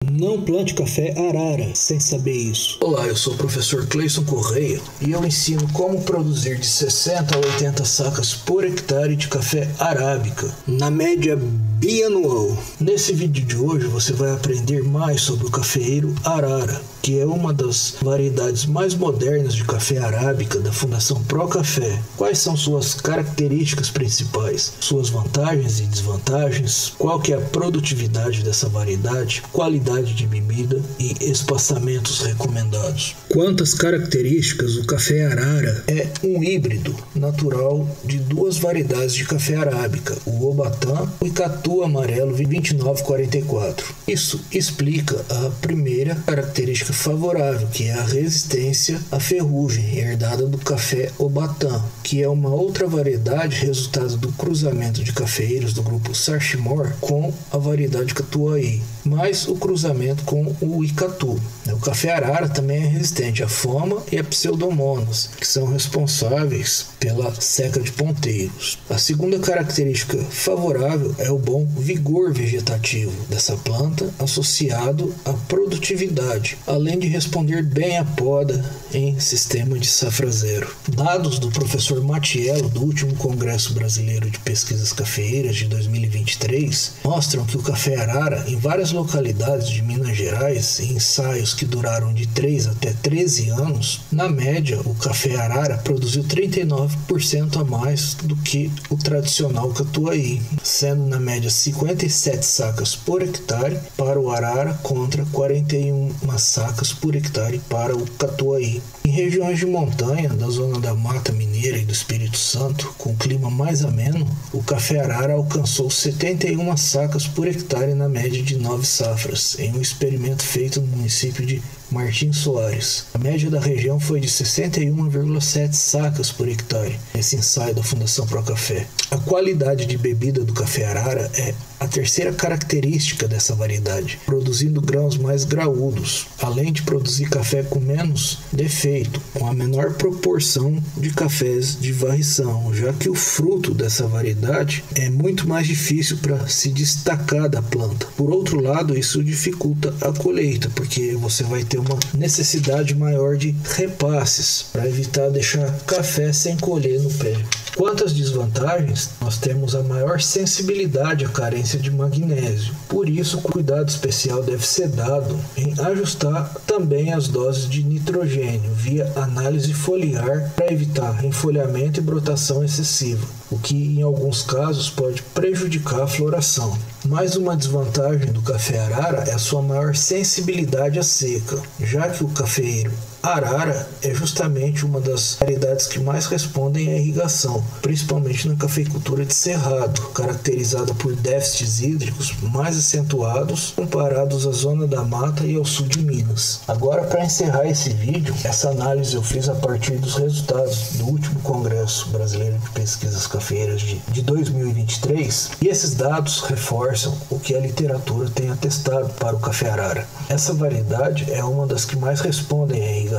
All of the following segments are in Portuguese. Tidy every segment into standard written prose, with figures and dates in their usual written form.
Não plante café arara sem saber isso. Olá, eu sou o professor Cleison Correia e eu ensino como produzir de 60 a 80 sacas por hectare de café arábica, na média bianual. Nesse vídeo de hoje você vai aprender mais sobre o cafeeiro arara, que é uma das variedades mais modernas de café arábica da Fundação Pro Café. Quais são suas características principais, suas vantagens e desvantagens, qual que é a produtividade dessa variedade, qualidade de bebida e espaçamentos recomendados. Quantas características o café arara é um híbrido natural de duas variedades de café arábica, o Obatã e o Icatu Amarelo 2944. Isso explica a primeira característica favorável, que é a resistência à ferrugem, herdada do café Obatã, que é uma outra variedade resultado do cruzamento de cafeeiros do grupo Sarchimor com a variedade Catuai, mais o cruzamento com o Icatu. O café arara também é resistente à foma e a pseudomonas, que são responsáveis pela seca de ponteiros. A segunda característica favorável é o bom vigor vegetativo dessa planta, associado à produtividade, além de responder bem à poda em sistema de safra zero. Dados do professor Matiello, do último Congresso Brasileiro de Pesquisas Cafeeiras de 2023, mostram que o café arara, em várias localidades de Minas Gerais, em ensaios que duraram de 3 até 13 anos, na média, o café arara produziu 39% a mais do que o tradicional Catuai, sendo na média 57 sacas por hectare para o arara contra 41 sacas por hectare para o Catuai. Em regiões de montanha, da zona da Mata Mineira e do Espírito Santo, com clima mais ameno, o café arara alcançou 71 sacas por hectare na média de 9 safras, em um experimento feito no município de Martim Soares. A média da região foi de 61,7 sacas por hectare, nesse ensaio da Fundação Pro Café. A qualidade de bebida do café arara é a terceira característica dessa variedade, produzindo grãos mais graúdos, além de produzir café com menos defeito, com a menor proporção de cafés de varrição, já que o fruto dessa variedade é muito mais difícil para se destacar da planta. Por outro lado, isso dificulta a colheita, porque você vai ter uma necessidade maior de repasses para evitar deixar café sem colher no pé. Quanto às desvantagens, nós temos a maior sensibilidade à carência de magnésio. Por isso, o cuidado especial deve ser dado em ajustar também as doses de nitrogênio via análise foliar para evitar enfolhamento e brotação excessiva, o que em alguns casos pode prejudicar a floração. Mais uma desvantagem do café arara é a sua maior sensibilidade à seca, já que o cafeeiro arara é justamente uma das variedades que mais respondem à irrigação, principalmente na cafeicultura de cerrado, caracterizada por déficits hídricos mais acentuados comparados à zona da mata e ao sul de Minas. Agora, para encerrar esse vídeo, essa análise eu fiz a partir dos resultados do último Congresso Brasileiro de Pesquisas Cafeeiras de 2023, e esses dados reforçam o que a literatura tem atestado para o café arara. Essa variedade é uma das que mais respondem à irrigação.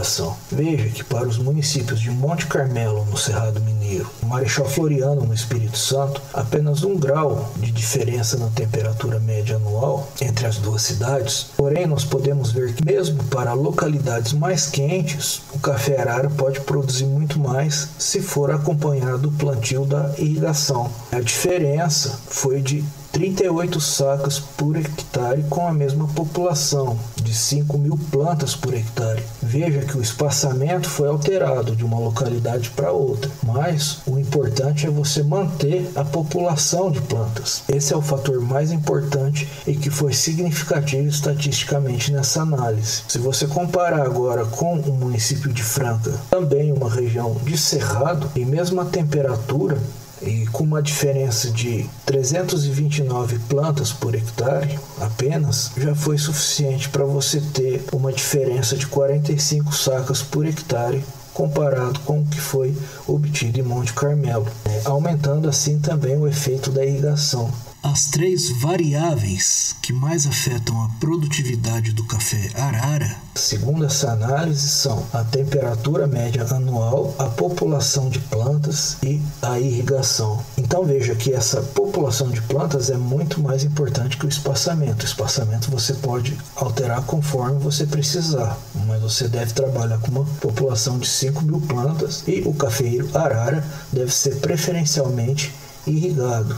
Veja que para os municípios de Monte Carmelo, no Cerrado Mineiro, Marechal Floriano, no Espírito Santo, apenas 1 grau de diferença na temperatura média anual entre as duas cidades. Porém, nós podemos ver que mesmo para localidades mais quentes, o café arara pode produzir muito mais se for acompanhado do plantio da irrigação. A diferença foi de 38 sacas por hectare com a mesma população, de 5.000 plantas por hectare. Veja que o espaçamento foi alterado de uma localidade para outra, mas o importante é você manter a população de plantas. Esse é o fator mais importante e que foi significativo estatisticamente nessa análise. Se você comparar agora com o município de Franca, também uma região de cerrado, e mesma temperatura, e com uma diferença de 329 plantas por hectare apenas, já foi suficiente para você ter uma diferença de 45 sacas por hectare comparado com o que foi obtido em Monte Carmelo, aumentando assim também o efeito da irrigação. As 3 variáveis que mais afetam a produtividade do café arara, segundo essa análise, são a temperatura média anual, a população de plantas e a irrigação. Em Então veja que essa população de plantas é muito mais importante que o espaçamento. O espaçamento você pode alterar conforme você precisar, mas você deve trabalhar com uma população de 5.000 plantas e o cafeeiro arara deve ser preferencialmente irrigado.